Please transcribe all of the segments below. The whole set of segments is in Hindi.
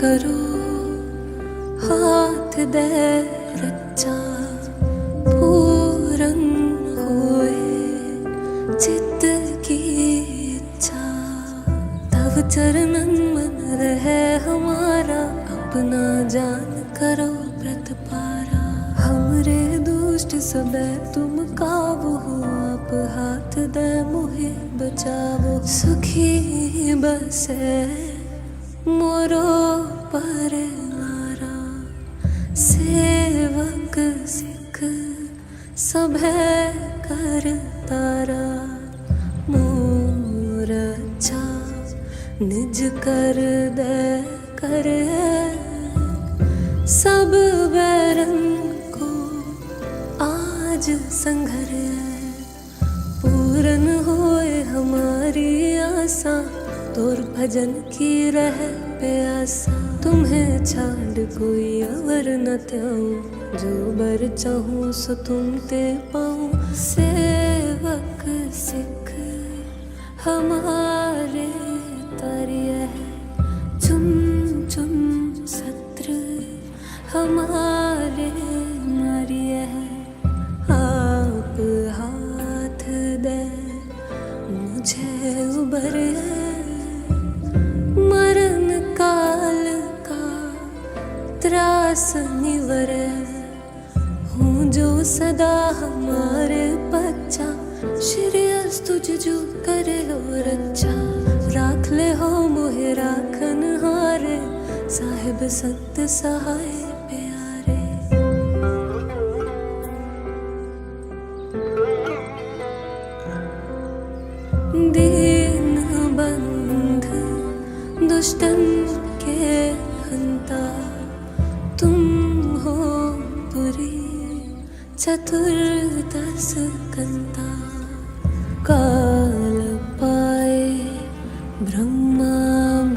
करो हाथ दे रच्चा पूरन होए चित्त की इच्छा तब चरणन मन रहे हमारा अपना जान करो व्रत पारा हमरे दुष्ट सब तुम काबू हो आप हाथ दे मुहे बचावो सुखी बसे मोरो परवारा सेवक सिख सब कर तारा मोर अच्छा निज कर दे कर सब बैरन को आज संघर पूरन होए हमारी आशा तोर भजन की रह प्यासा तुम्हें छाड़ कोई अवर न त्याऊं जो बर चाहूं सो तुम ते पाऊं सेवक सिख हमारे तारिय चुम चुम सत्र हमारे मारिय आप हाथ दे मुझे उबर मरण काल का त्रास निवर हूँ जो सदा हमारे बच्चा श्रेयस तुझ जो करे और अच्छा राख ले हो मोहे राखन हारे साहिब संत सहाय प्यारे दीन बंध दुष्टन के हंता तुम हो पुरी चतुर्दश कंता काल पाए ब्रह्मा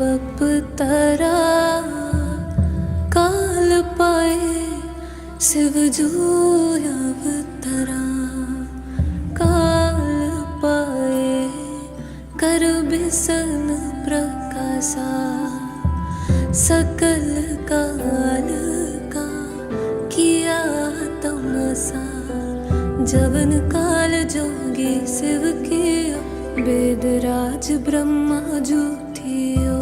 बप तरा काल पाए शिव जो अवतरा काल पाए कर बिसन प्रकाशा सकल काल का किया तमसा जवन काल जोगी शिव कियो वेदराज ब्रह्मा जूठियो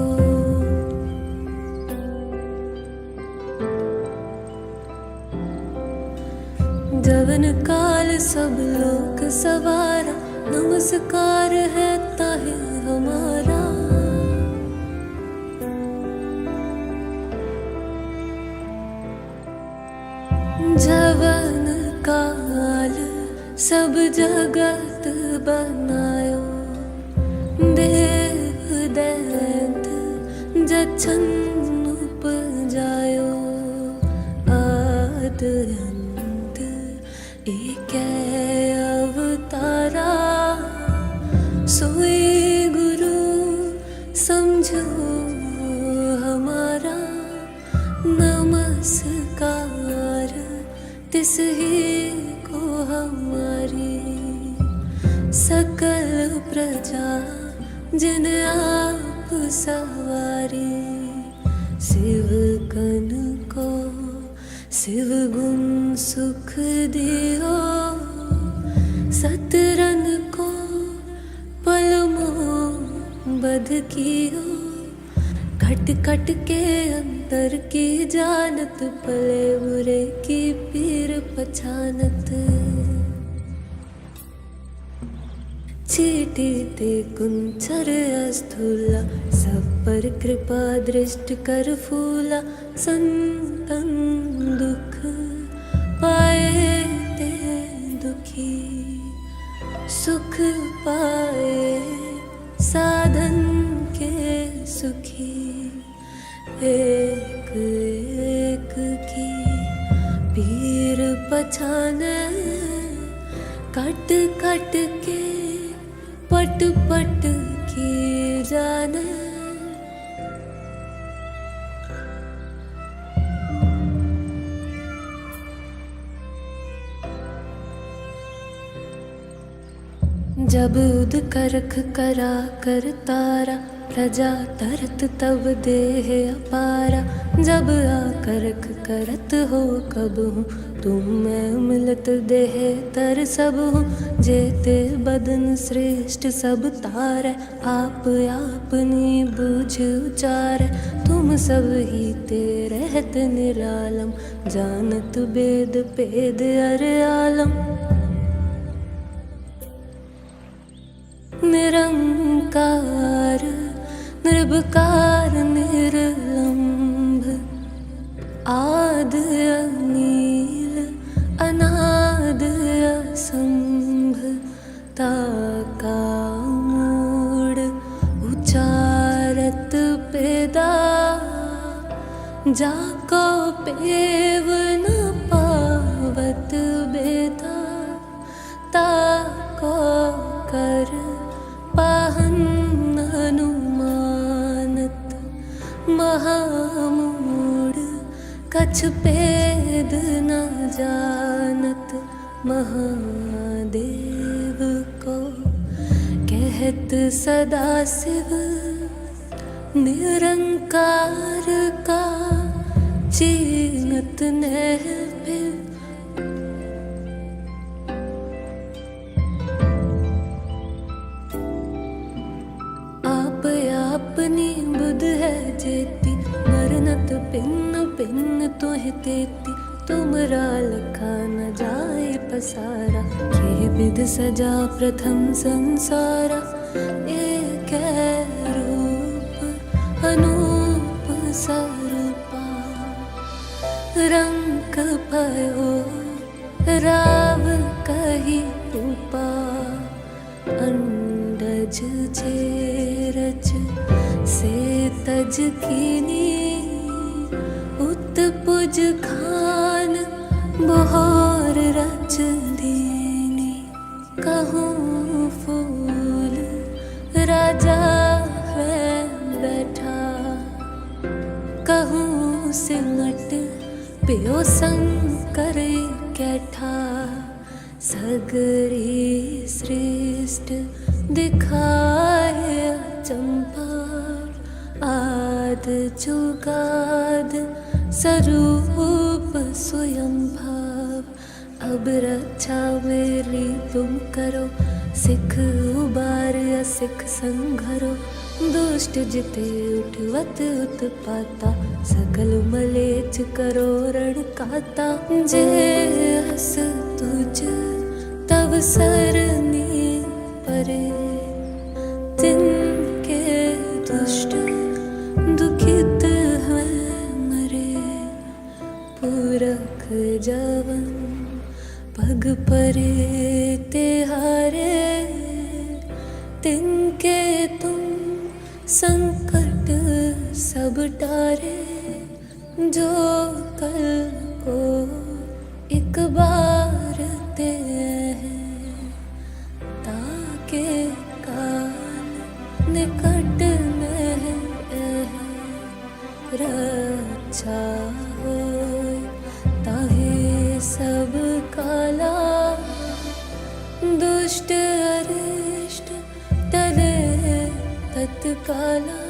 जवन काल सब लोक सवारा नमस्कार है ताहे हमारा जवन काल सब जगत बनायो देव दैत जछन उपजायो आद अंत एक अवतारा सोई गुरु समझो हमारा नमस्कार तिस ही को हमारी सकल प्रजा जिन आप सवारी शिव कन को शिव गुण सुख दियो सतरन को पलमो बध कियो खट खट के अंदर की जानत पले बुरे की पीर पछानत चीटी ते कुंचर अस्थूला सब पर कृपा दृष्ट कर फूला संतन दुख पाए ते दुखी सुख पाए साधन के सुखी एक एक की पीर पछाने कट कट के पट पट की जाने जब उद करख करा कर तारा, प्रजा तरत तब देह अपारा। जब आकरख करत हो कब हूँ, तुम मैं मिलत देह तर सब हूँ। जेते बदन श्रेष्ठ सब तारै, आप आपनी बूझ उचारै। तुम सब ही ते रहत निरालम, जानत वेद भेद अर आलम। निरंकार निर्विकार निर्लंभ, आद अनील अनाद असंभ। ताका मूढ़ उचारत पेदा, जाको पेव न पावत बेदा। ताको कर पाहन अनुमानत, महामूढ़ कछ भेद न जानत। महादेव को कहत सदा शिव, निरंकार का चीनत नह फिर। अपनी बुध है जेती, मरनत पिन्न पिन्न तोहि तेती। तुमरा लखा न जाए पसारा, ये विध सजा प्रथम संसारा। एक रूप अनूप स्वरूपा, रंग भयो राव कही रूपा। अंडज रच से तज कीनी, उत्पुज खान बहोर रच दीनी। कहूँ फूल राजा है बैठा, कहूँ सिमट पियो शंकर कैठा। सगरी श्रेष्ठ दिखाए चंपा, आद जुगाद स्वरूप स्वयं भाव। अब रक्षा मेरी तुम करो, सिख उबार असिख संघरो। दुष्ट जिते उठवत उत्पाता, सकल मलेच करो रण काता। जे हस तुझ तव सरनी परे, तिनके दुष्ट दुखित है मरे। पुरख जवन पग परे तिहारे, तिनके तुम संकट सब टारे। जो कल को एक बार ते हैं, ताके काल निकट में है। रक्षा होय ताहे सब काला, दुष्ट अरिष्ट टले तत्काला।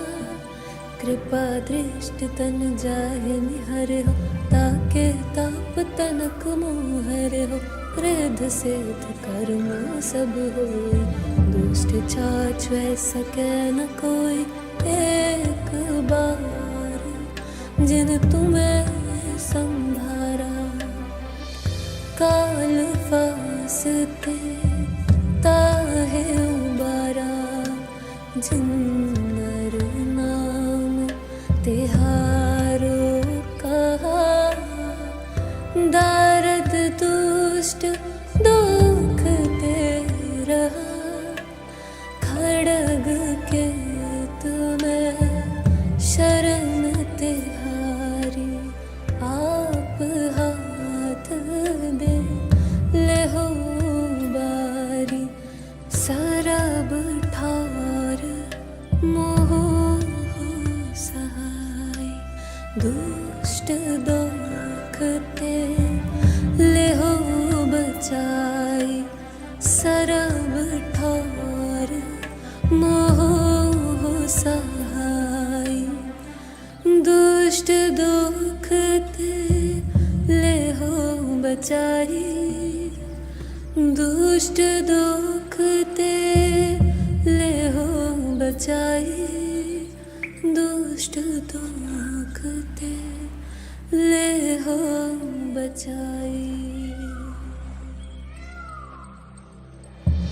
कृपा दृष्ट तन जाहि निहरे हो, ताके ताप तनक मोहर हो। रिद्ध सिद्ध कर्म सब होय, दुष्ट छाछ सकै न कोई। एक बार जिन तुम्हें संभारा, काल फासते ताहे उबारा। जिन नर नाम तिहारो कहा, दारद दुष्ट दुख दे रहा। खड़ग के तुम्हें शरण तिहारी, आप हाथ दे ले हो बारी। सरब ठार मोह सहाय, दुष्ट दुख ते ले हो बचाई। सरब ठार सहाय दुष्ट दुख ते ले हो बचाई दुष्ट दुख ते ले हो बचाई दुष्ट दुख ते ले हो बचाई।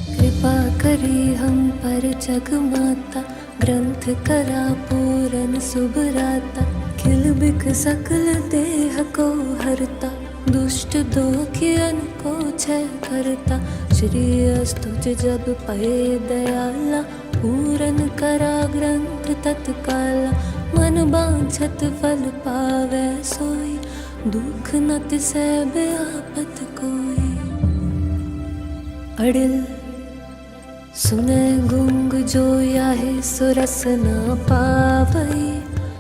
कृपा करी हम पर जग माता ग्रंथ करा पूरन सुभराता खिल बिक सकल देह को हरता दुष्ट दोखियन को छय करता श्री अस्तुज जब पए दयाला पूरन करा ग्रंथ तत्काला मन बांछत फल पावै सोई दुख न तिसै व्यापत कोई। अड़िल सुने गुंग जो याहे सुरस न पावई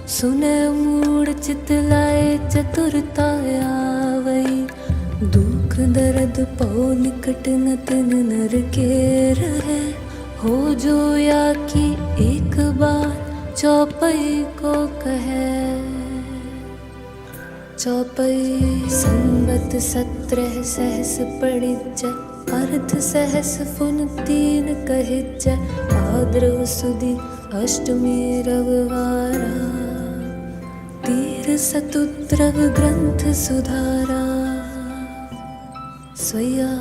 सुने मूड चित लाए चतुरता आवई दुख दर्द पौ निकट न तिन नर के रहे हो जो या कि एक बार चौपई को कहे। चौपई संवत 17 सहस पड़िजै अर्थ सहस फुन 3 कहिजै भाद्रव सुदी अष्टमी रविवारा तीर सतुद्रव ग्रंथ सुधारा। सोया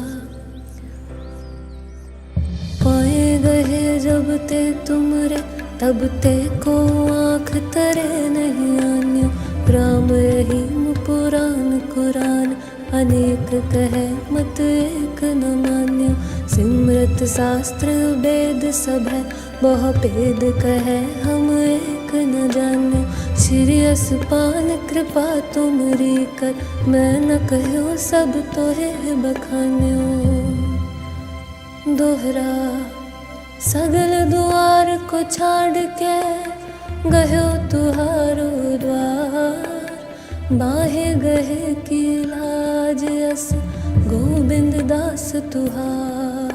पाए गए जब ते तुमरे तब ते को आँख तरे नहीं आन्यो राम रहीम पुराण कुरान अनेक कहे मत एक न मान्यो सिमरत शास्त्र वेद सब है बहु भेद कहे हम एक न जान्यो श्री असपान कृपा तुमरी कर मैं न कहो सब तो है बखान्यो। दोहरा सगल द्वार को छाड़ के गयो तुहारो द्वार बाहे गहे की लाज अस गोविंद दास तुहार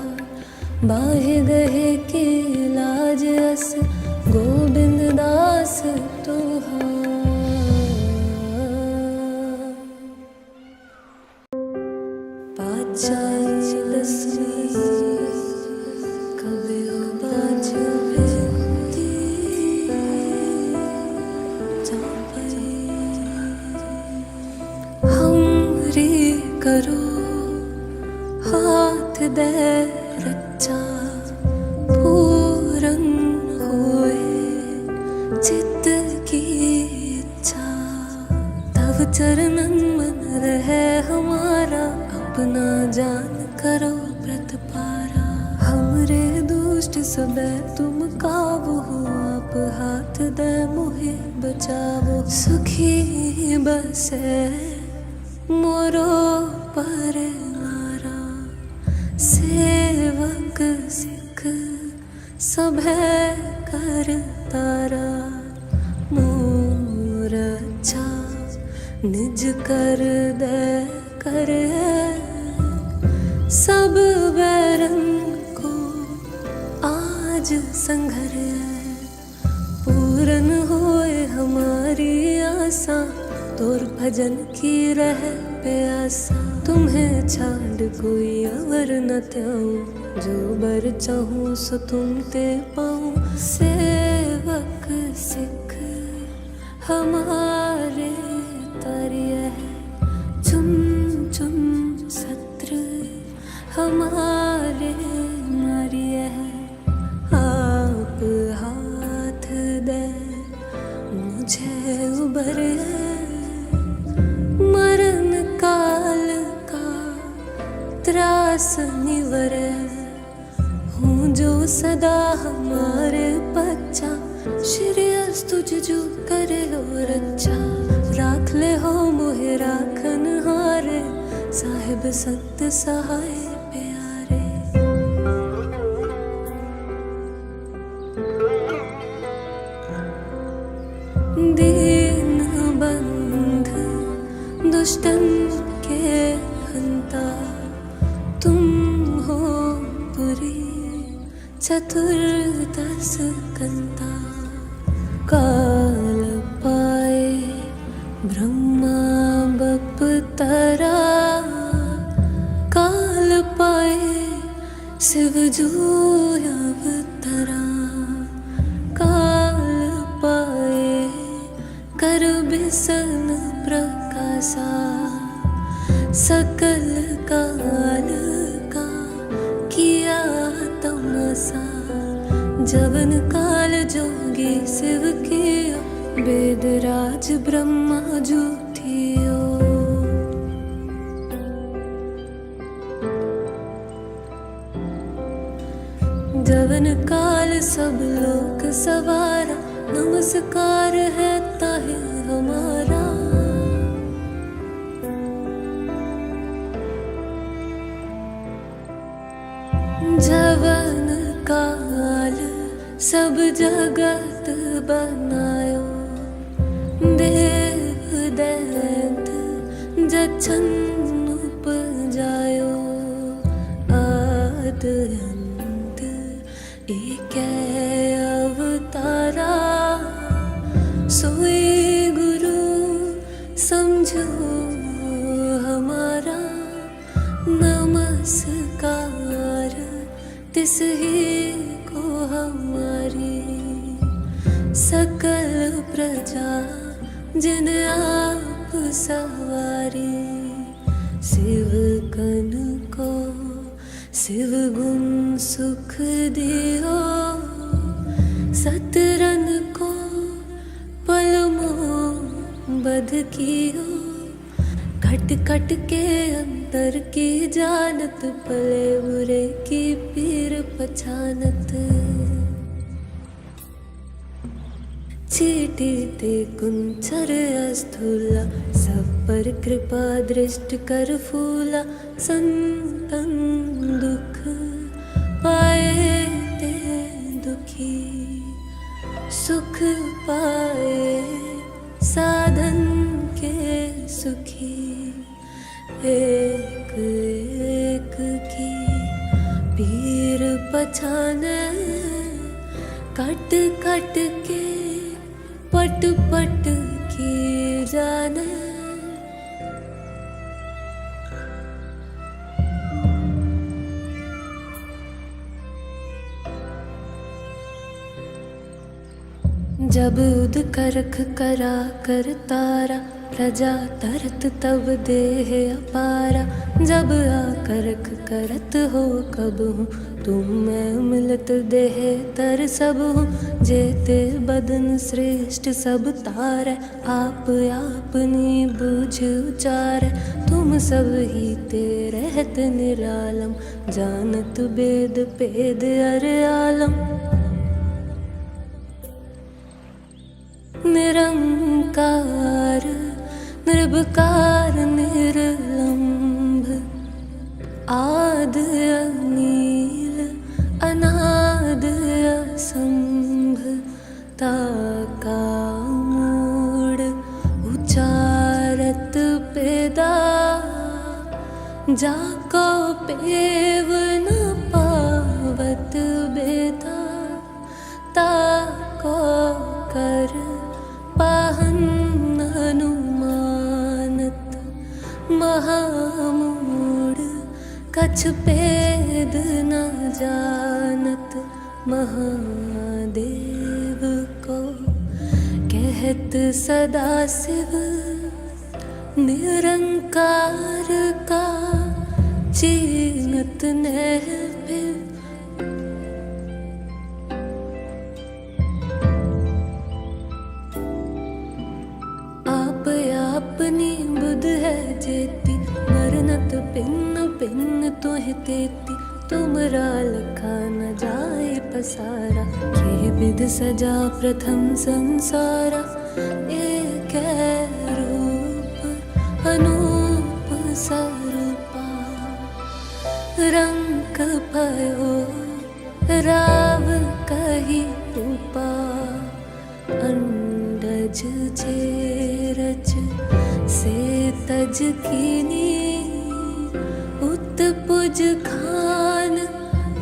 बाहे गहे की लाज अस गोविंद दास तुहार। पाचाई लक्ष्मी कबियो बाज बेटी चापई हमरी करो हाथ दे रक्षा पूरन होए चित्त की इच्छा तब चरणन मन रहे हमारा अपना जान करो व्रत पारा हमरे दुष्ट सबे तुम काबू हो आप हाथ दे मोहे बचावो सुखी बसे मोरो परिवारा सेवक सिख सभे कर तारा मोर अच्छा निज कर दे कर सब बैरन को आज संघर पूरन होए हमारी आशा तोर भजन की रह प्यासा तुम्हें छाड़ कोई अवर न त्याऊं जो बर चाहूं सो तुम ते पाऊं सेवक सिख हमारे तरिय चुम चुम सत्र हमारे मारिय आप हाथ दे मुझे उबर मरण काल का त्रास निवर हूँ जो सदा हमारे बच्चा श्री अस्तुज जो करे और अच्छा राख ले हो मोहे राखन हारे साहिब संत सहाय प्यारे। दीन बंध दुष्टन के हंता तुम हो पुरी चतुर्दश कंता काल पाए ब्रह्मा बपतरा, काल पाए शिव जो अवतरा, काल पाए कर बिसन प्रकाशा, सकल काल का किया तमसा, जवन काल जोगी शिव कियो, वेदराज ब्रह्मा जूठियो। जवन काल सब लोक सवारा, नमस्कार है ताहे हमारा। जवन काल सब जगत बनायो, देव दैत जछन उपजायो, आद अंत एक अवतारा, सोई गुरु समझो हमारा। नमस्कार तिस ही को हमारी, सकल प्रजा जिन आप सवारी। शिव कन को शिव गुण सुख दियो, सतरन को पलमो बध कियो, खट खट के अंतर की जानत, भले बुरे की पीर पहचानत। चीटी ते कुंचर अस्थूला, सब पर कृपा दृष्टि कर फूला। संतन दुख पाए ते दुखी, सुख पाए साधन के सुखी। एक एक की पीर पछाने, कट कट के पट पट की जाने। जब उद करख करा कर तारा, प्रजा तरत तब देह अपारा। जब आकरख करत हो कब हूँ, तुम मैं मिलत देह तर सब हूँ। जेते बदन श्रेष्ठ सब तारै, आप आपनी बूझ उचारै। तुम सब ही ते रहत निरालम, जानत वेद पेद अर आलम। निरंकार निर्विकार निर्लंभ, आद अनील अनाद असंभ। ताका मूड उचारत पेदा, जाको पेव न पावत बेदा। ताको कर पाहन अनुमानत, महामूढ़ कछ पेद न जानत। महादेव को कहत सदा शिव, निरंकार का चीनत नह फिर। अपनी बुध है जेती, मरनत पिन्न पिन्न तुह तेती। तुमरा लखा न जाए पसारा, ये विध सजा प्रथम संसारा। एक रूप अनूप स्वरूपा, रंग भयो राव कही रूपा। अंडज रच से तज कीनी, उत्पुज खान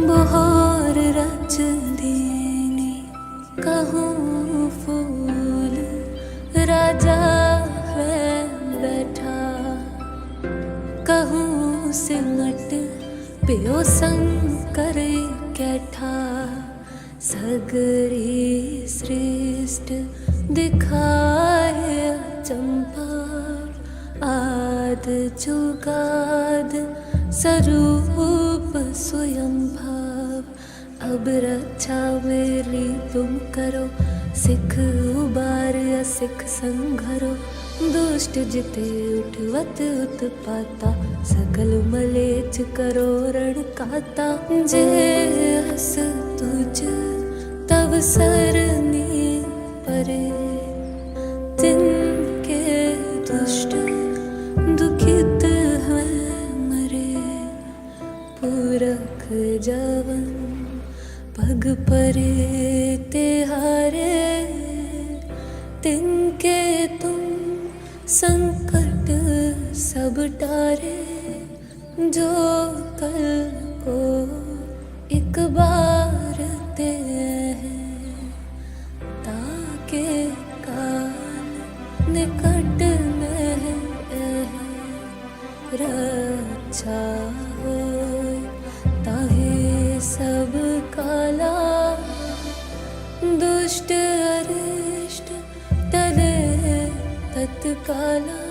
बहोर रच दीनी। कहूँ फूल राजा है बैठा, कहूँ सिमट पियो संग करे कैठा। सगरी श्रेष्ठ दिखाए चंपा, आद जुगाद स्वरूप स्वयं भाव। अब रक्षा मेरी तुम करो, सिख उबार असिख संघरो। दुष्ट जिते उठवत उत्पाता, सकल मलेच करो रण काता। जे हस तुझ तव सरनी परे, तिनके दुष्ट दुखित है मरे। पुरख जवन पग परे तिहारे, तिनके तुम संकट सब टारे। जो कल को एक बार ते हैं, ताके काल निकट में है। रक्षा होय ताहे सब काला, दुष्ट अरिष्ट टले तत्काला।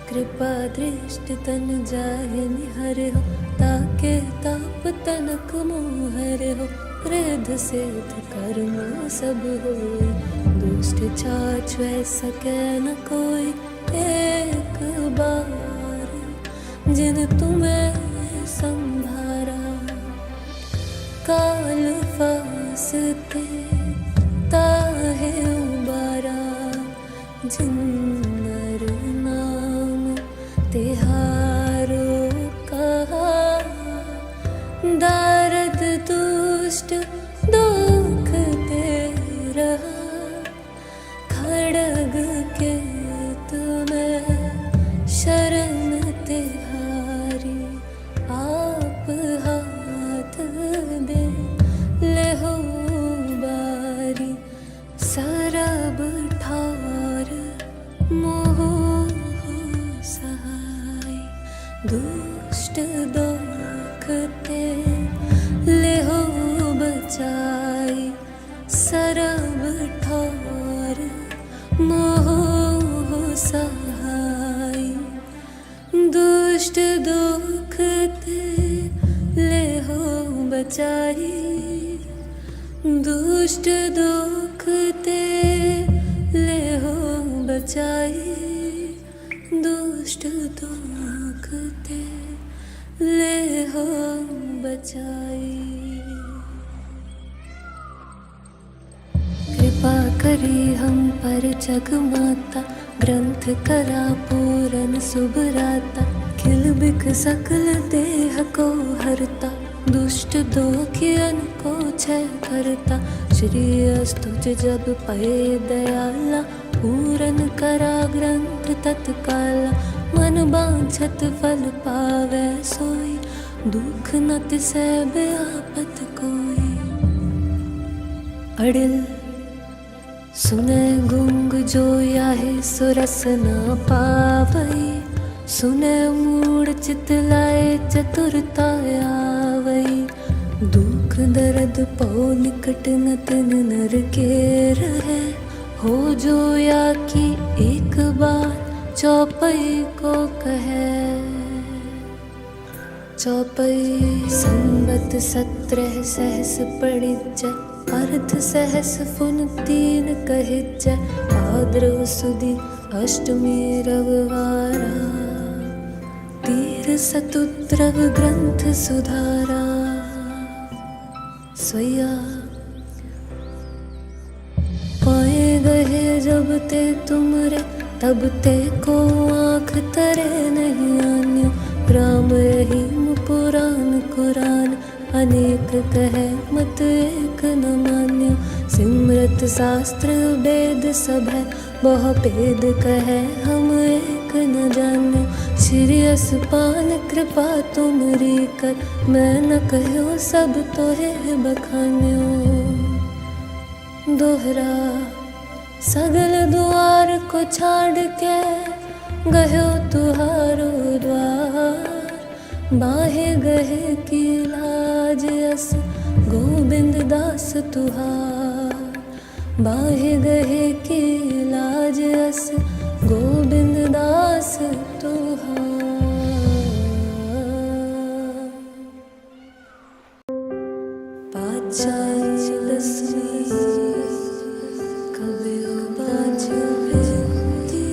कृपा दृष्ट तन जाहि निहर हो, ताके ताप तनक मोहर हो। रिद्ध सिद्ध कर्म सब होय, दुष्ट छाछ सके न कोई। एक बार जिन तुम्हें संभारा, काल फासते ताहे उबारा। जिन नर नाम तिहारो कहा, दारद दुष्ट दुख दे रहा। खड़ग के तुम्हें शरण तिहारी, आप हाथ दे ले हो बारी। सरब ठार मोह सहाय, दुष्ट दुख ते ले हो बचाई। सरब ठार मोह सहाय, दुष्ट दुख ते ले हो बचाई। दुष्ट दुख ते ले हो बचाई। दुष्ट दुख ते ले हो बचाई। कृपा करी हम पर जग माता, ग्रंथ करा पूरन सुभराता। खिल बिक सकल देह को हरता, दुष्ट दोखियन को छय करता। श्री अस्तुज जब पए दयाला, पूरन करा ग्रंथ तत्काला। मन बांछत फल पावै सोई, दुख न तिसै व्यापत कोई। अडिल सुने गुंग जो याहे सुरस न पावई। सुने मूढ़ चित लाए चतुरता आवई। दुख दर्द पौ निकट न तिन नर के रहे। हो जो या की एक बार चौपई को कहे। चौपई संवत 17 सहस पड़िजै। अर्थ सहस फुन 3 कहिजै। भाद्रव सुदी अष्टमी रविवारा। तीर सतुद्रव ग्रंथ सुधारा। सोया पाए गए जब ते तुमरे, तब ते को आँख तरे नहीं आन्यो। राम रहीम पुराण कुरान, अनेक कहे मत एक न मान्यो। सिमरत शास्त्र वेद सब है, बहु भेद कहे हम एक न जान्यो। श्री असपान कृपा तुमरी कर, मैं न कहो सब तो है बखान्यो। दोहरा सगल द्वार को छाड़ के गयो तुहारो द्वार। बाहे गहे की लाज अस गोविंद दास तुहार। बाहे गहे की लाज अस गोविंद दास तुहार। पाचाई लस्मी कभी बाज बेती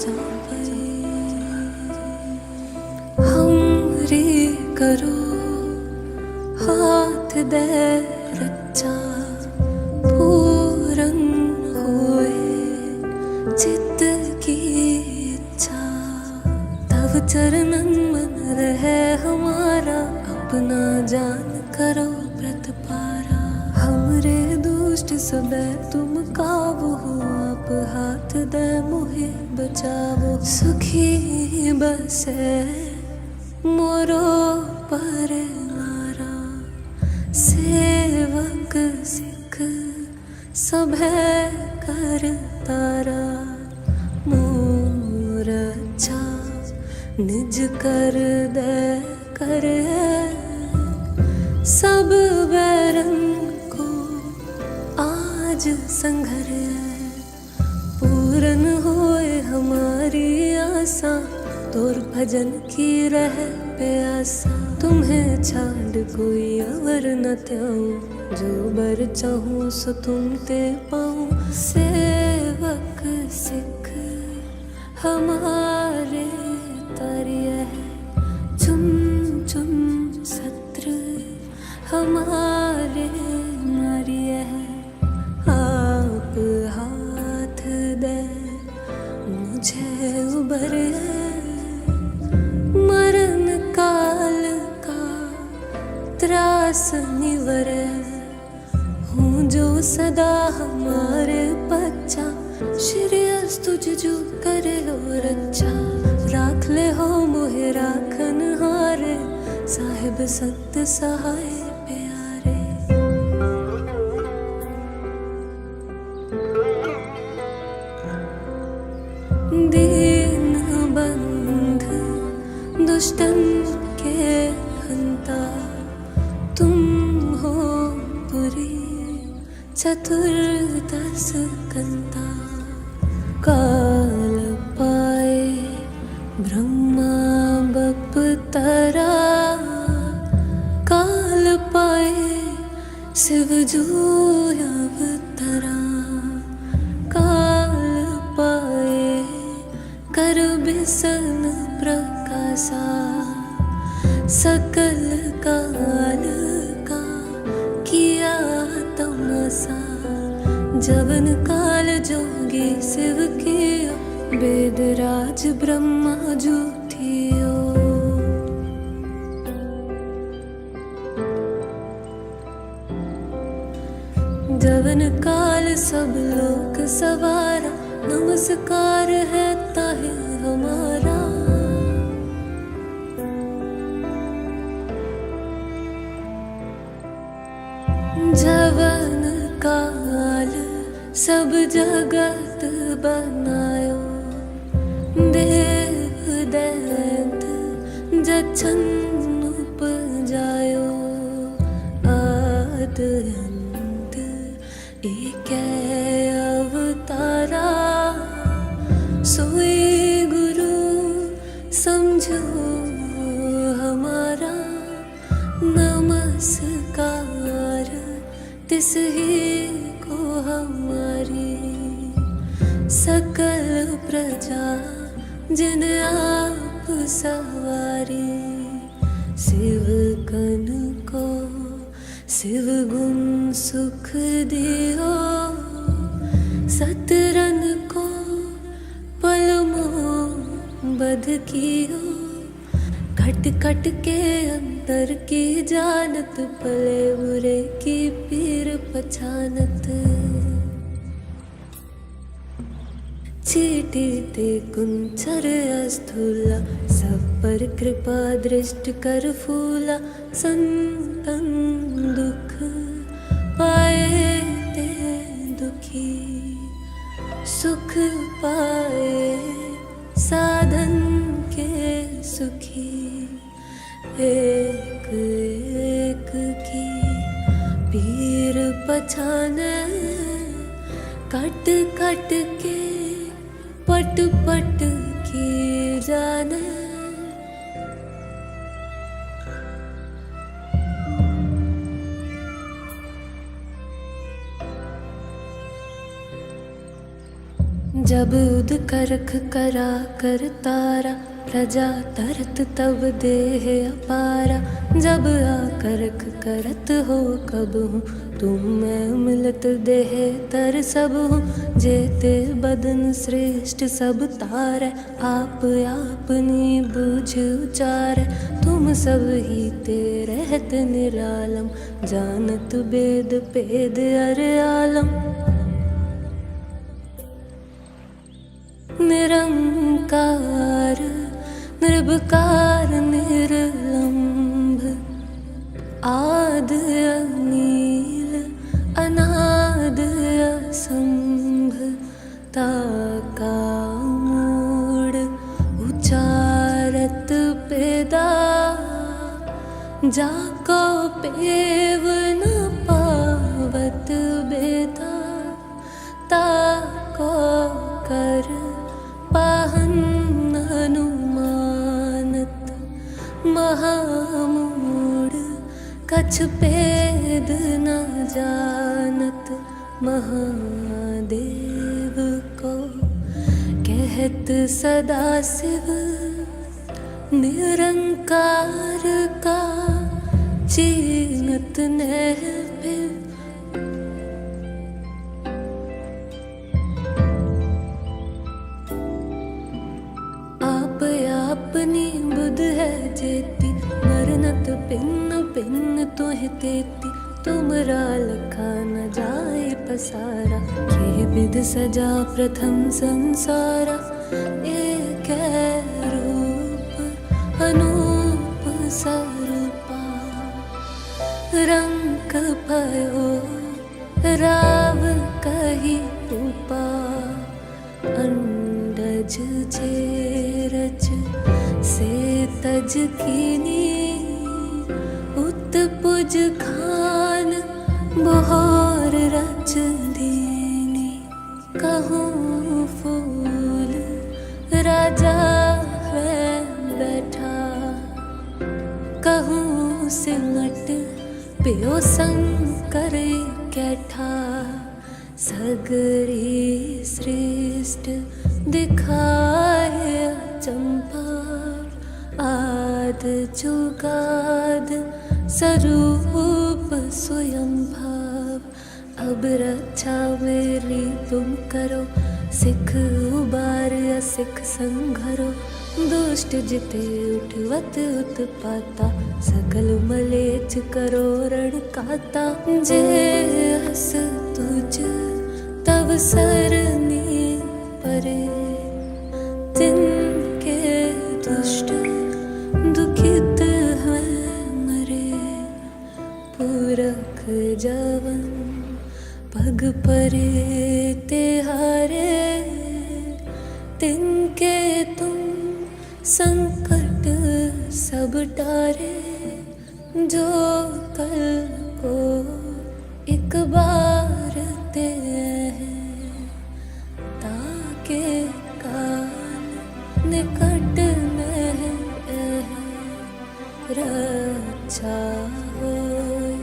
चापई। हमरी करो हाथ दे रचा पूरन होए चित्त की इच्छा। तब चरणन मन रहे हमारा अपना जान करो व्रत पारा। हमरे दुष्ट सबे तुम काबू हो आप हाथ दे मोहे बचावो। सुखी बसे मोरो परिवारा सेवक सिख सभे कर तारा। मोर अच्छा निज कर दे कर सब बैरन को आज संघर। पूरन होए हमारी आशा तोर भजन की रह प्यासा। तुम्हें छाड़ कोई अवर न त्याऊं जो बर चाहूं सो तुम ते पाऊं। सेवक सिख हमारे तरिय चुम चुम सत्र हमारे मारिय। आप हाथ दे मुझे उबर मरण काल का त्रास निवर। हूँ जो सदा हमारे बच्चा श्रेयस तुझ जो करे और अच्छा। राख ले हो मोहे राखन हारे साहिब संत सहाय प्यारे। दीन बंध दुष्टन के हंता तुम हो पुरी चतुर्दश कंता। काल पाए ब्रह्मा बपतरा काल पाए शिव जो अवतरा। काल पाए कर बिसन प्रकाशा सकल काल का किया तमाशा। जवन काल जोगी शिव कियो वेदराज ब्रह्मा जूठियो। जवन काल सब लोक सवारा नमस्कार है ताहे हमारा। जवन काल सब जगत बनायो देव दैत जछन उपजायो। आद अंत एक अवतारा सोई गुरु समझो हमारा। नमस्कार तिस ही को हमारी सकल प्रजा जिन आप सवारी। शिव कन को शिव गुण सुख दियो सतरन को पलमो बध कियो। खट खट के अंदर की जानत पले बुरे की पीर पछानत। चीटी ते कुंचर अस्थूला सब पर कृपा दृष्ट कर फूला। संतन दुख पाए ते दुखी, सुख पाए साधन के सुखी। एक एक की पीर पछाने, कट कट के पट पट की जाने। जब उद करख करा कर तारा, प्रजा तरत तब देह अपारा। जब आकरख करत हो कब हूँ, तुम मैं मिलत देह तर सब हूँ। जेते बदन श्रेष्ठ सब तारै, आप आपनी बूझ उचारै। तुम सब ही ते रहत निरालम, जानत वेद भेद अर आलम। निरंकार निर्विकार निर्लंभ, आद अनील अनाद असंभ। ताका मूड उचारत पेदा, जाको पेव न पावत बेदा। ताको कर पाहन अनुमानत, महामूढ़ कछ भेद न जानत। महादेव को कहत सदा शिव, निरंकार का चीनत नह फिर। अपनी बुध है जेती, मरनत भिन्न भिन्न तुह तेती। तुमरा लखा न जाए पसारा, ये विध सजा प्रथम संसारा। एक रूप अनूप स्वरूपा, रंग भयो राव कही रूपा। अंडज रच से तज कीनी, उत्पुज खान बहोर रच दीनी। कहूँ फूल राजा है बैठा, कहूँ सिमट पियो शंकर कैठा। सगरी श्रेष्ठ दिखाए चंपा, आद जुगाद स्वरूप स्वयं भाव। अब रक्षा मेरी तुम करो, सिख उबार असिख संघरो। दुष्ट जिते उठवत उत्पाता, सकल मलेच करो रण काता। जे हस तुझ तव सरनी परे, तिनके दुष्ट दुखित है मरे। पुरख जवन पग परे तिहारे, तिनके तुम संकट सब टारे। जो कल को एक बार ते हैं, ताके काल निकट में है। रक्षा होय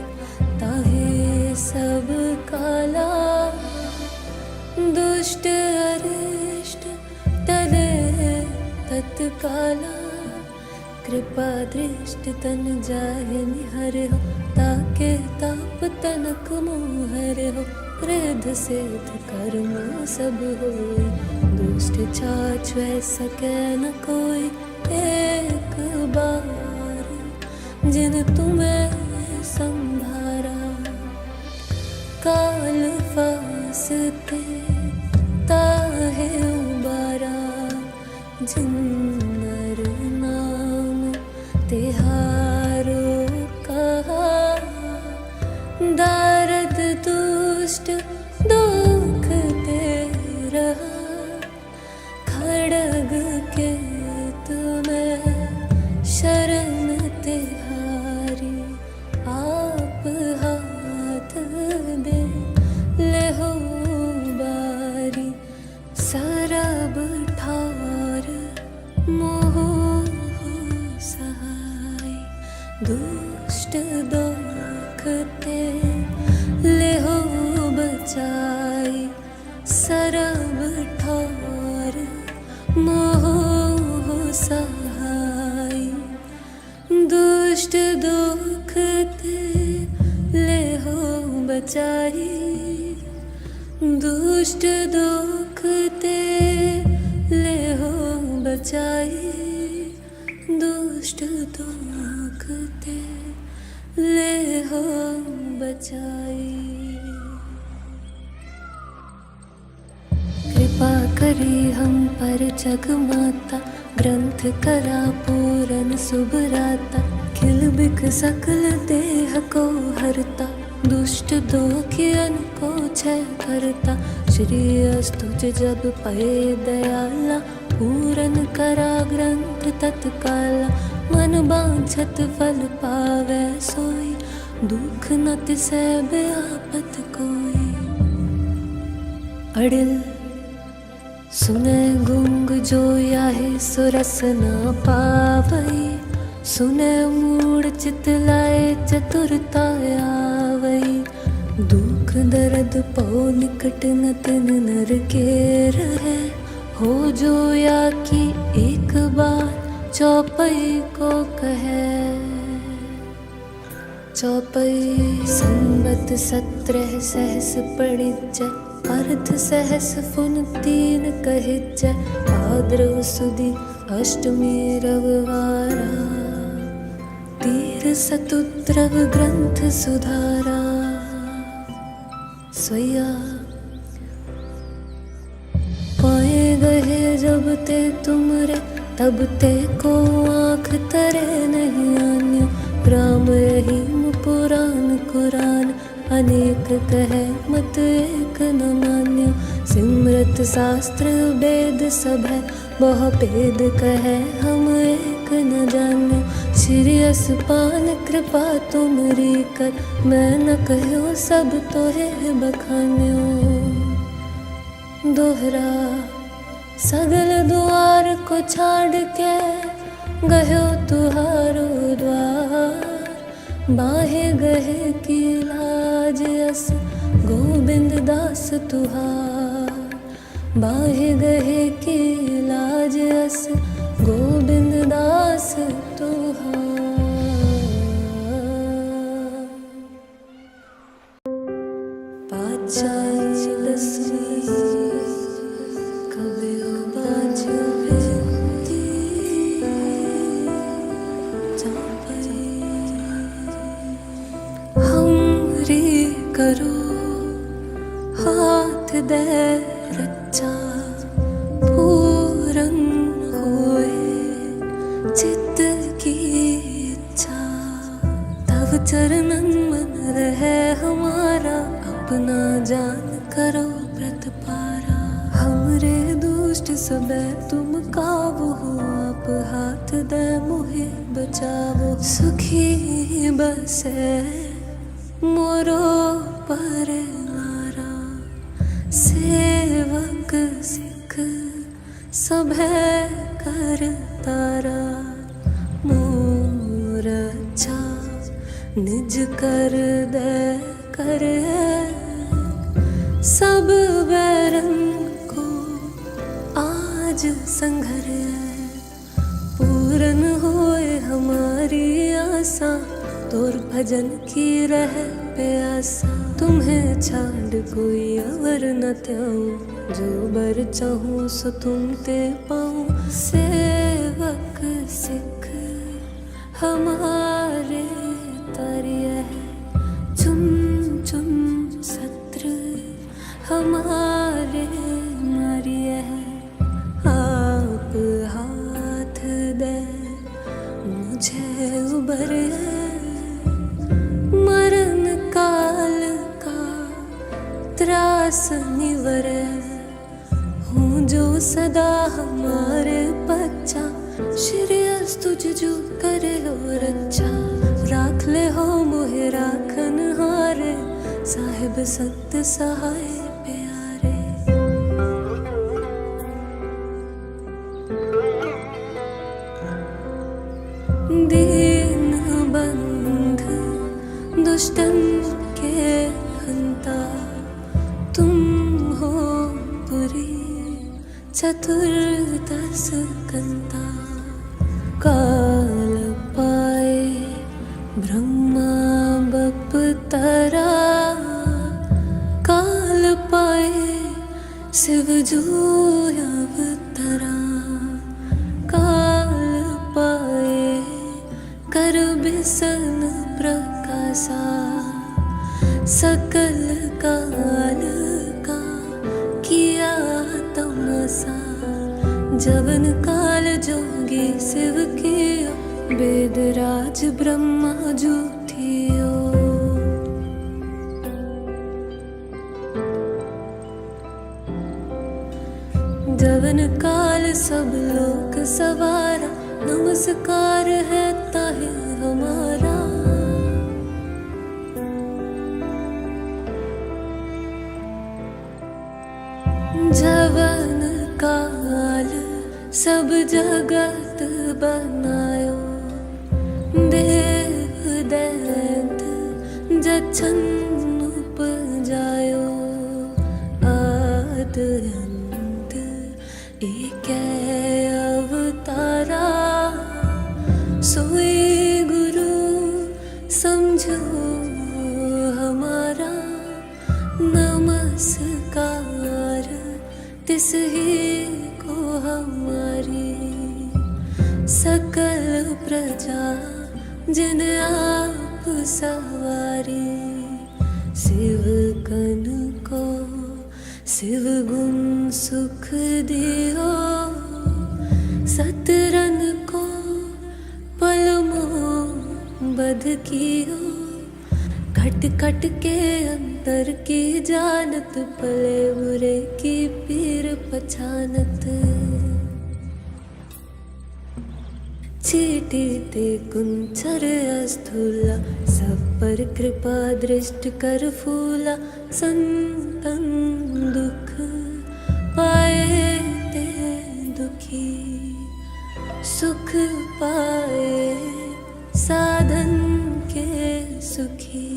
ताहे सब काला, दुष्ट अरिष्ट टले तत्काला। कृपा दृष्ट तन जाहि निहर हो, ताके ताप तनक मोहर हो। रिद्ध सिद्ध कर्म सब होय, दुष्ट छाछ सकै न कोई। एक बार जिन तुम्हें संभारा, काल फासते ताहे उबारा। जिन नर नाम तिहारो कहा, दारद सरब ठार मोह सहाय दुष्ट दुखते लेहो बचाई सरब ठार मोह सहाय दुष्ट दुखते लेहो बचाई दुष्ट दुखते लेहो बचाई दुष्ट दुखते लेहो बचाई। कृपा करी हम पर जग माता ग्रंथ करा पूरन सुभराता खिल बिक सकल देह को हरता दुष्ट दोखियन को छय करता श्री अस्तुज जब पए दयाला पूरन करा ग्रंथ तत्काला मन बांछत फल पावै सोई दुख न तिसै व्यापत कोई। अड़िल सुने गुंग जो याहे सुरस न पावई सुने मूढ़ चित लाए चतुरता आवई दुख दर्द पौ निकट न तिन नर के रहे हो जो या कि एक बार चौपई को कहे। चौपई संवत 17 सहस पड़िजै अर्थ सहस फुन 3 कहिजै भाद्रव सुदी अष्टमी रविवारा तीर सतुद्रव ग्रंथ सुधारा। सोया पाए गए जब ते तुमरे तब ते को आँख तरे नहीं आन्यो राम रहीम पुराण कुरान अनेक कहे मत एक न मान्यो सिमरत शास्त्र वेद सब है बहु भेद कहे हम एक न जान्यो श्री असपान कृपा तुमरी कर मैं न कहो सब तो है बखान्यो। दोहरा सगल द्वार को छाड़ के गयो तुहारो द्वार बाहे गहे की लाज अस गोविंद दास तुहार बाहे गहे की लाज अस गोविंद दास तुहार। पाचाई लस्सी कबियो बाज बेती चापई हमरी करो हाथ दे रच्चा पूरन होए चित्त की इच्छा तब चरणन मन रहे हमारा अपना जान करो व्रत पारा। हमरे दुष्ट सबे तुम काबू हो आप हाथ दे मोहे बचावो सुखी बसे मोरो परिवारा सेवक सिख सभे कर तारा मोर अच्छा निज कर दे करे सब बैरन को आज संघर पूरन होए हमारी आशा तोर भजन की रह प्यासा तुम्हें छाड़ कोई अवर न त्याऊं जो बर चाहूं सो तुम ते पाऊं सेवक सिख हमारे तरिय चुम चुम सत्र हमारे मारिय आप हाथ दे मुझे उबर मरण काल का त्रास निवर हूँ जो सदा हमारे बच्चा श्री तुझ जो करे और अच्छा राख ले हो मोहे राखन हारे साहिब सत्य सहाय प्यारे। चतुर्दश कंता काल पाए ब्रह्मा बपतरा काल पाए शिव जो अवतरा काल पाए कर बिसन प्रकाशा सकल काल का किया तमसा जवन काल जोगी शिव कियो वेदराज ब्रह्मा जूठियो जवन काल सब लोक सवारा नमस्कार है ताहे हमारा जवन काल सब जगत बनायो देव दैत जछन उपजायो आद अंत एक अवतारा सोई गुरु समझो हमारा नमस्कार तिस ही को हमारी सकल प्रजा जिन आप सवारी शिव कन को शिव गुण सुख दियो सतरन को पलमो बध कियो खट खट के अंतर की जानत भले बुरे की पीर पछानत चीटी ते कुंचर अस्थूला सब पर कृपा दृष्ट कर फूला संतन दुख पाए ते दुखी सुख पाए साधन के सुखी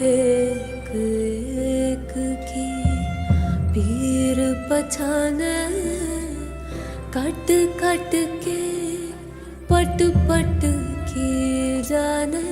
एक एक की पीर पछाने कट कट के पट पट की जाने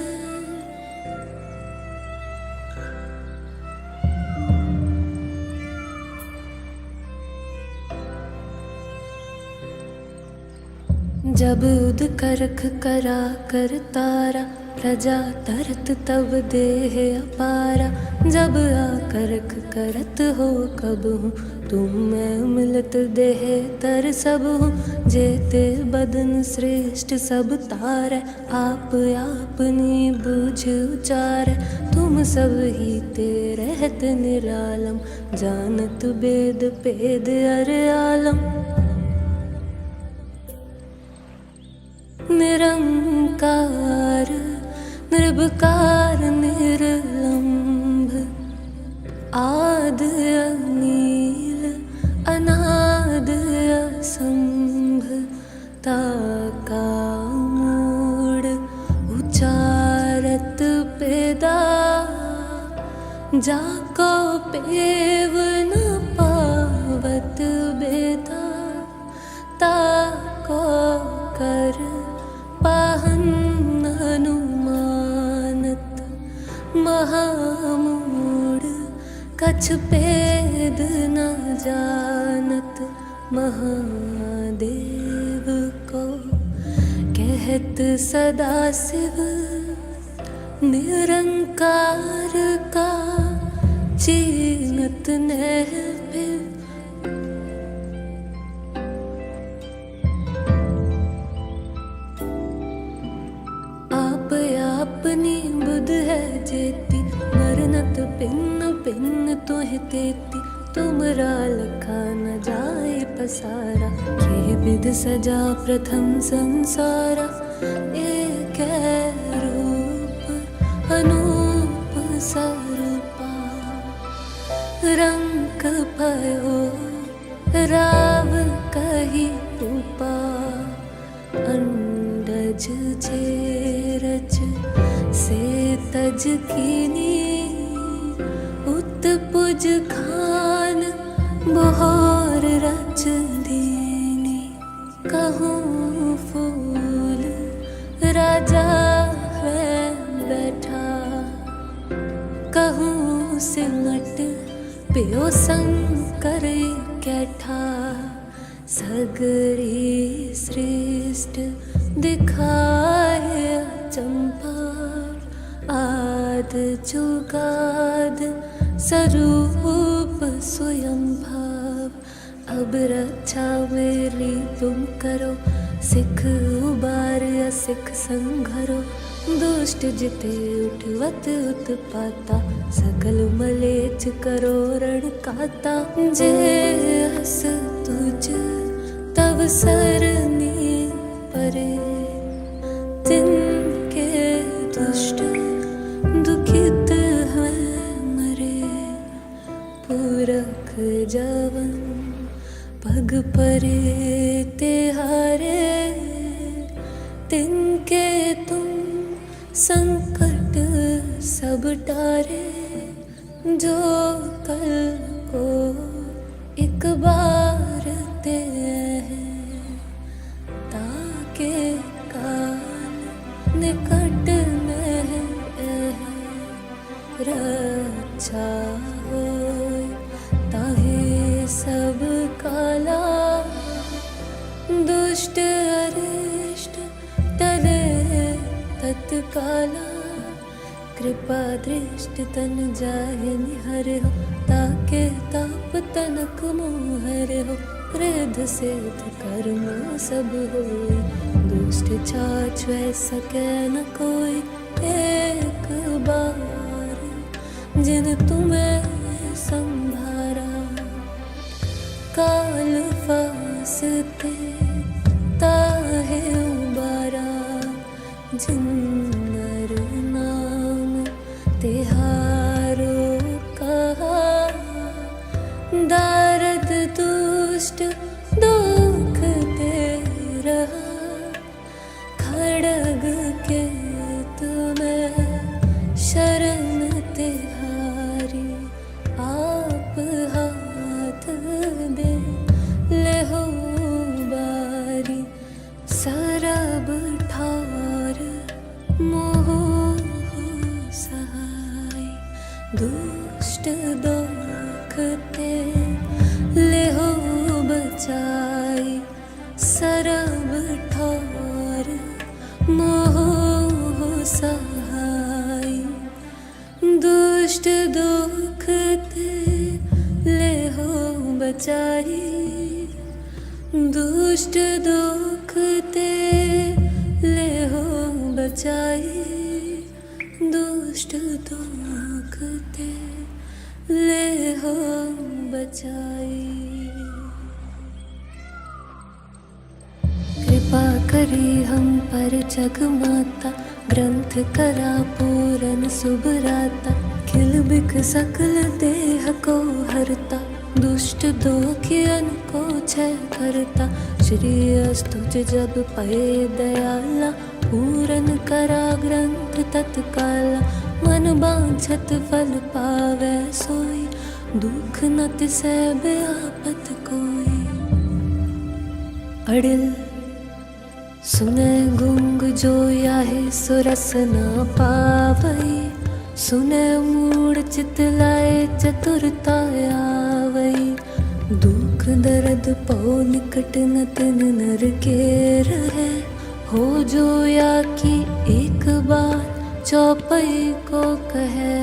जब उद करख करा कर तारा प्रजा तरत तब देह अपारा जब आकरख करत हो कब हूँ तुम मैं मिलत देह तर सब हूँ जेते बदन श्रेष्ठ सब तार आप आपनी बूझ उचार तुम सब ही ते रहत निरालम जानत वेद पेद अर आलम निरंकार निर्विकार निर्लंभ आद अनील अनाद असंभ ताका मूड उचारत पेदा जाको पेव न पावत बेदा ताको कर पाहन अनुमानत महामूड कछ पेद न जानत महादेव को कहत सदा शिव निरंकार का चीनत नह फिर अपनी बुध है जेती मरनत पिन्न पिन्न तोह तेती तुमरा लखा न जाए पसारा ये विध सजा प्रथम संसारा एक रूप अनूप स्वरूपा रंग भयो राव कही रूपा अंडज रच से तज कीनी उत्पुज खान बहोर रच कहूँ फूल राजा है बैठा, कहूँ सिमट पियो संग करे कैठा। सगरी श्रेष्ठ दिखाए चंपा, आद जुगाद स्वरूप स्वयं भाव। अब रक्षा मेरी तुम करो, सिख उबार या सिख संघरो। दुष्ट जिते उठवत उत्पाता, सकल मलेच करो रण काता। जे हस तुझ तव सरनी परे, तिनके दुष्ट दुखित है मरे। पुरख जवन पग परे तिहारे, तिनके तुम संकट सब टारे। जो कल को एक बार ते हैं, ताके काल निकट में है। रक्षा होय ताहे सब काला, दुष्ट अरिष्ट टले तत्काला। कृपा दृष्ट तन जाहि निहर हो, ताके ताप तनक मोहर हो। रिद्ध सिद्ध कर्म सब होय, दुष्ट छाछ सके न कोई। एक बार जिन तुम्हें संभारा, काल फासते ताहे उबारा। जिन नर नाम तिहारो कहा, दारद दुष्ट दुख दे रहा। खड़ग के तुम्हें शरण तिहारी, आप हाथ दे ले हो बारी। सरब ठार मोह सहाय, दुष्ट दुखते ले हो बचाई। सरब ठार मोह सहाय, दुष्ट दुखते ले हो बचाई। दुष्ट दुखते ले हो बचाई। दुष्ट दुखते ले हो बचाई। कृपा करी हम पर जग माता, ग्रंथ करा पूरन सुभराता। खिल बिक सकल देह को हरता, दुष्ट दोखियन को छह करता। श्री अस्तुज जब पए दयाला, पूरन करा ग्रंथ तत्काला। मन बांछत फल पावै सोई, दुख न तिसै व्यापत कोई। अड़िल सुने गुंग जो याहे सुरस न पावई। सुने मूढ़ चित लाए चतुरता आवई। दुख दर्द पौ निकट न तिन नर के रहे। हो जो या की एक बार चौपई को कहे।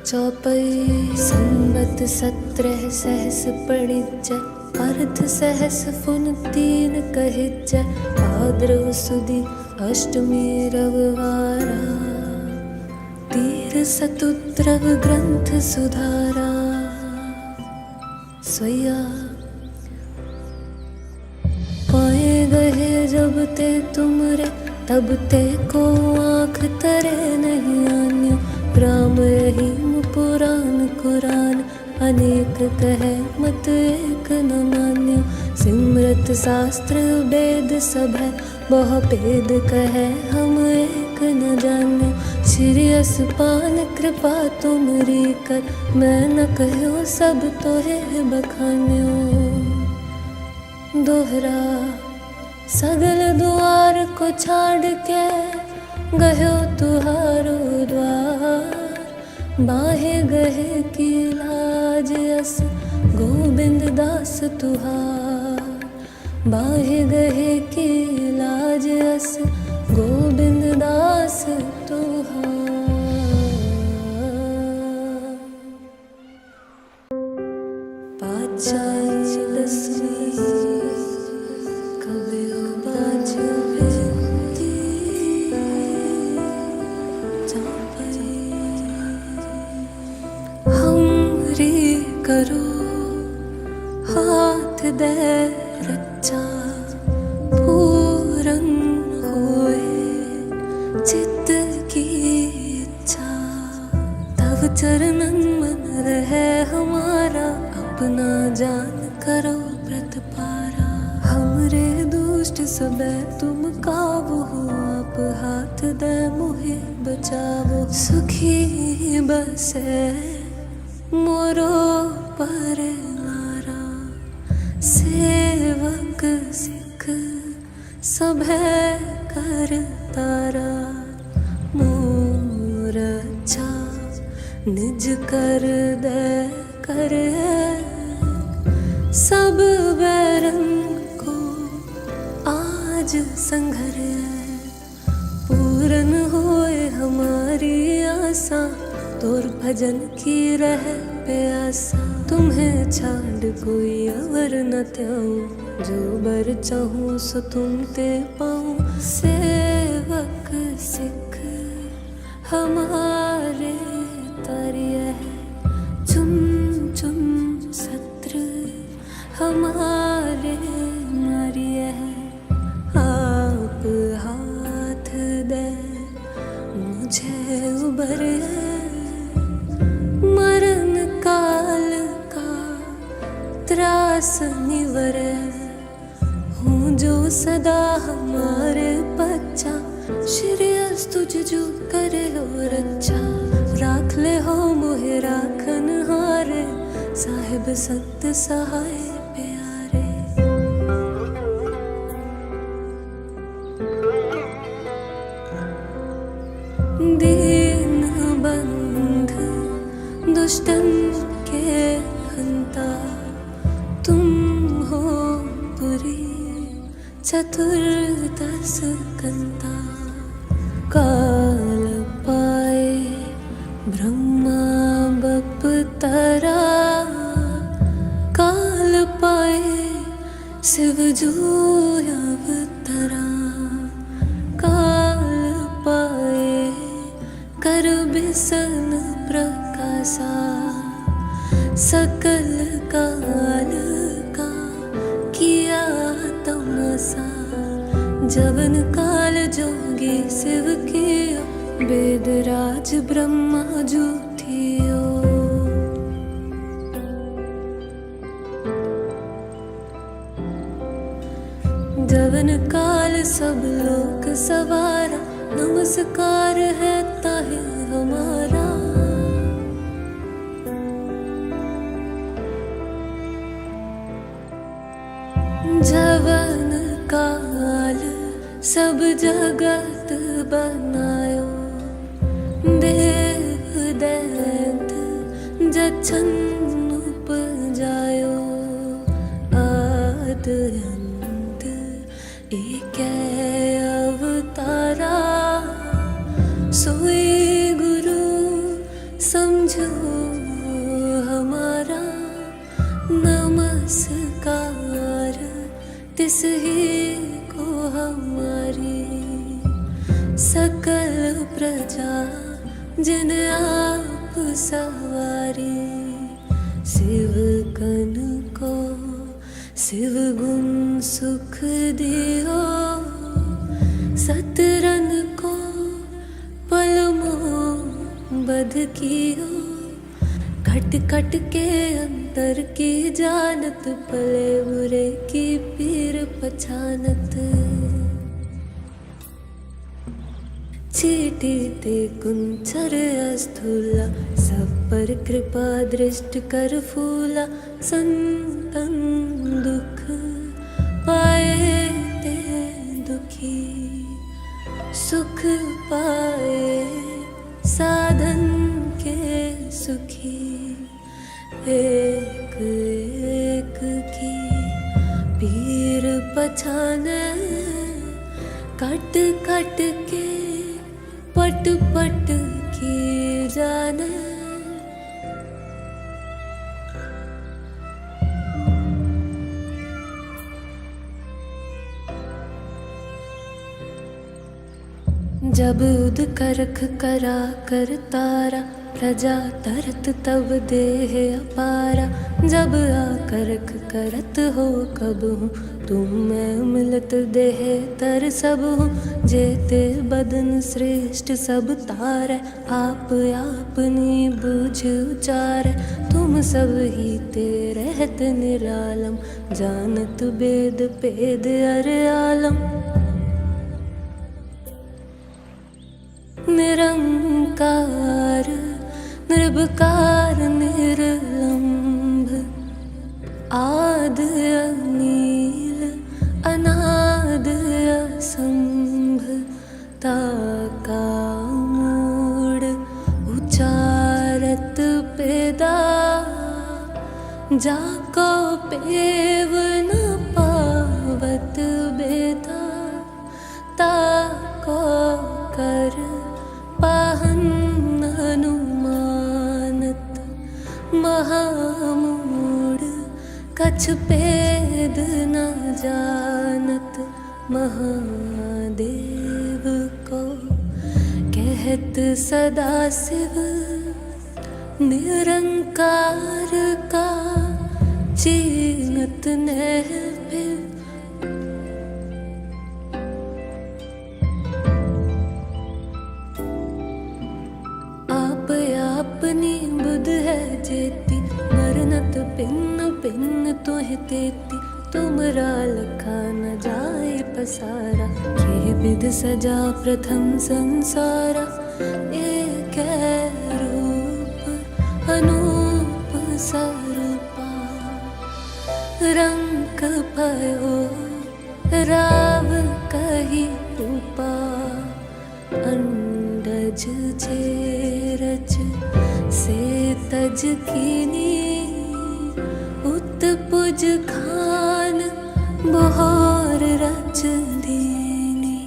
चौपई संवत 17 सहस पड़िजै। अर्ध सहस फुन 3 कहिजै। भाद्रव सुदी अष्टमी रविवारा। तीर सतुद्रव ग्रंथ सुधारा। सोया पाए गए जब ते तुमरे, तब ते को आँख तरे नहीं आन्यो। राम रहीम पुराण कुरान, अनेक कहे मत एक न मान्यो। सिमरत शास्त्र वेद सब है, बहु भेद कहे हम एक न जान्यो। श्री असपान कृपा तुमरी कर, मैं न कहो सब तो है बखान्यो। दोहरा सगल द्वार को छाड़ के गयो तुहारो द्वार। बाहे गहे की लाज अस गोविंद दास तुहार। बाहे गहे की लाज अस गोविंद दास तुहार। पाचाई दसवीं कबियो बाज बेती चापई। हमरी करो हाथ दे रचा पूरन होए चित्त की इच्छा। तब चरणन मन रहे हमारा अपना जान करो व्रत पारा। हमरे दुष्ट सबे तुम काबू हो आप हाथ दे मोहे बचावो। सुखी बसे मोरो परिवारा सेवक सिख सभे कर तारा। मोर अच्छा निज कर दे कर सब बैरन को आज संघर। पूरन होए हमारी आशा तोर भजन की रह प्यासा। तुम्हें छाड़ कोई अवर न त्याऊं जो बर चाहूं सो तुम ते पाऊं। सेवक सिख हमारे तरिय चुम चुम सत्र हमारे मारिय। आप हाथ दे मुझे उबर मरण काल का त्रास निवर। हूँ जो सदा हमारे बच्चा श्रेयस तुझ जो करे और अच्छा। राख ले हो मोहे राखन हारे साहिब संत सहाय प्यारे। दीन बंध दुष्टन के हंता तुम हो पुरी चतुर्दश कंता। काल पाए ब्रह्मा बप तरा काल पाए शिव जो अवतरा। काल पाए कर बिसन प्रकाशा सकल काल का किया तमसा। जवन काल जोगी शिव कियो वेदराज ब्रह्मा जूठियो। जवन काल सब लोक सवारा नमस्कार है ताहे हमारा। जवन काल सब जगत बनायो देव दैत जछन उपजायो। आद अंत एक अवतारा सोई गुरु समझो हमारा। नमस्कार तिस ही को हमारी सकल प्रजा जिन आप सवारी। शिव कन को शिव गुण सुख दियो सतरन को पलमो बध कियो। खट खट के अंतर की जानत भले बुरे की पीर पछानत। चीटी ते कुंचर अस्थूला सब पर कृपा दृष्ट कर फूला। संतन दुख पछाने, कट कट के पट पट की जाने। जब उद करख करा कर तारा, प्रजा तरत तब देह अपारा। जब आकरख करत हो कब हूँ, तुम मैं मिलत देह तर सब हूँ। जेते बदन श्रेष्ठ सब तारै, आप आपनी बूझ उचारै। तुम सब ही ते रहत निरालम, जानत वेद पेद अर आलम। निरंकार निर्विकार निर्लंभ, आद अनील अनाद असंभ। ताका मूड उचारत पेदा, जाको पेव न पावत बेदा। ताको कर पाहन अनुमानत, महामूढ़ कछ पेद न जानत। महादेव को कहत सदा शिव, निरंकार का चीनत नह फिर। अपनी बुध है जेती, मरनत पिन्न पिन्न तुह तेती। तुमरा लखा न जाए पसारा, ये विध सजा प्रथम संसारा। एक रूप अनूप स्वरूपा, रंग भयो राव कही रूपा। अंडज रच से तज कीनी, उत्पुज खान बहोर रच दीनी।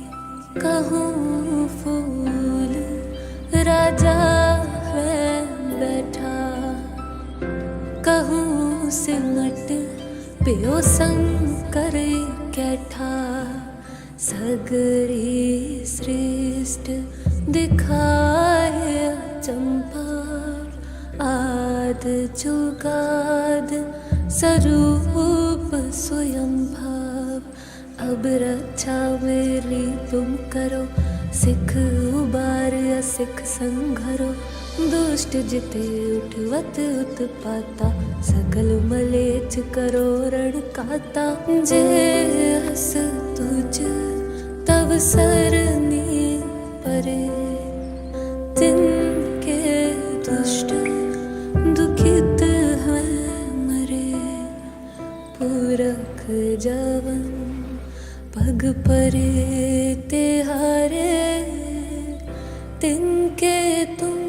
कहूँ फूल राजा है बैठा, कहूँ सिमट पियो शंकर कैठा। सगरी श्रेष्ठ दिखाए चंपा, आद जुगाद स्वरूप स्वयं भाव। अब रक्षा मेरी तुम करो, सिख उबार असिख संघरो। दुष्ट जिते उठवत उत्पाता, सकल मलेच करो रण काता। जे हस तुझ तव सरनी परे, तिनके दुष्ट दुखित है मरे। पुरख जवन पग परे तिहारे, तिनके तुम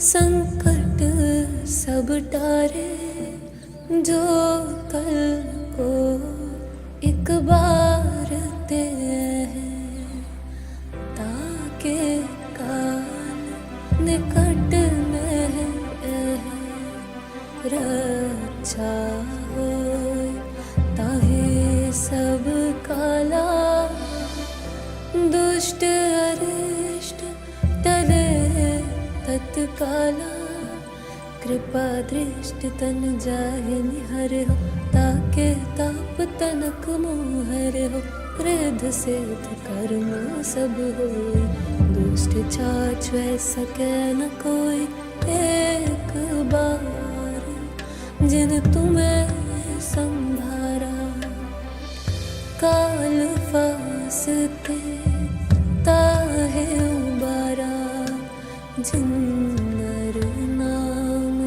संकट सब टारे। जो कल को एक बार ते हैं, ताके काल निकट में है। रक्षा होय ताहे सब काला, दुष्ट अरिष्ट टले तत्काला। कृपा दृष्ट तन जाहि निहर हो, ताके ताप तनक मोहर हो। रिद्ध सिद्ध कर्म सब होय, दुष्ट छाछ सके न कोई। एक बार जिन तुम्हें संभारा, काल फासते ताहे उबारा। जिन नर नाम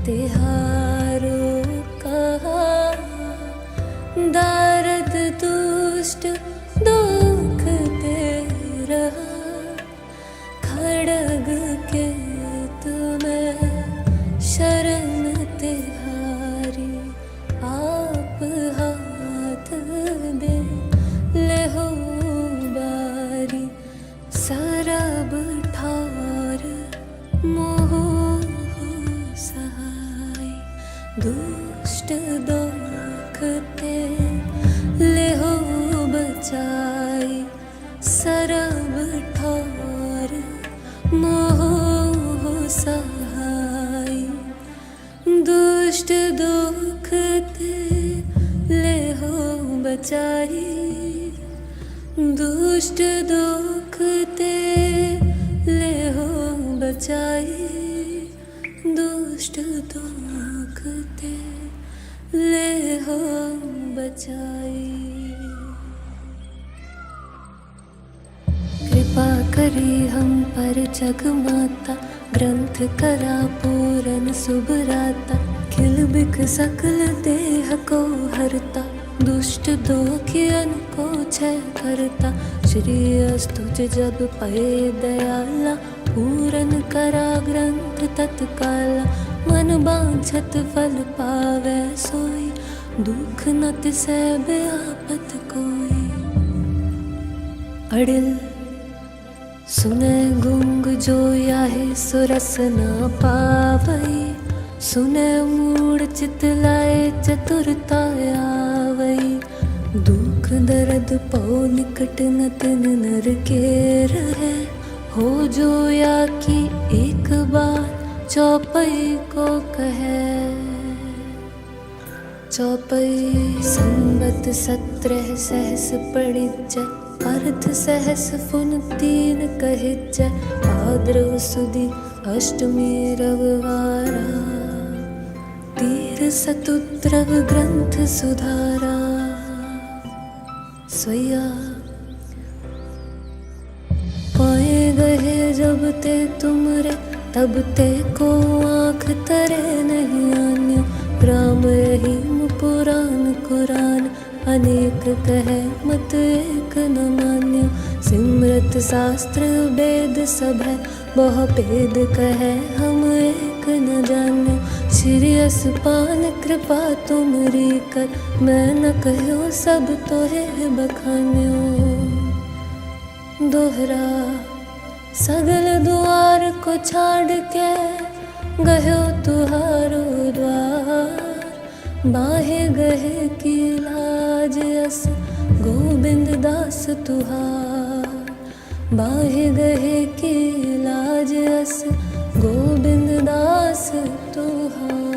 तिहारो कहा, दारद दुष्ट दुख दे रहा। खड़ग के तुम्हें शरण तिहारी, आप हाथ दे दुखते ले हो बचाई सरब ठार मोह सहाय दुष्ट दुखते ले हो बचाई दुष्ट दुखते ले हो बचाई दुष्ट दुखते ले हो बचाई। कृपा करी हम पर जग माता ग्रंथ करा पूरन सुभराता खिल बिक सकल देह को हरता दुष्ट दोखियन को छय करता श्री अस्तुज जब पए दयाला पूरन करा ग्रंथ तत्काला मन बांछत फल पावै सोई दुख न तिसै व्यापत कोई। अड़िल सुने गुंग जो याहे सुरस न पावई सुने मूढ़ चित लाए चतुरता आवई दुख दर्द पौ निकट न तिन नर के रहे हो जो या कि एक बार चौपई को कहे। चौपई संवत 17 सहस पड़िजै अर्थ सहस फुन 3 कहिजै भाद्रव सुदी अष्टमी रविवारा तीर सतुद्रव ग्रंथ सुधारा। सोया पाए गए जब ते तुमरे तब ते को आँख तरे नहीं आन्यो राम रहीम पुराण कुरान अनेक कहे मत एक न मान्यो सिमरत शास्त्र वेद सब है बहु भेद कहे हम एक न जान्यो श्री असपान कृपा तुमरी कर मैं न कहो सब तो है बखान्यो। दोहरा सगल द्वार को छाड़ के गयो तुहारो द्वार बाहे गहे की लाज अस गोविंद दास तुहार बाहे गहे की लाज अस गोविंद दास तुहार।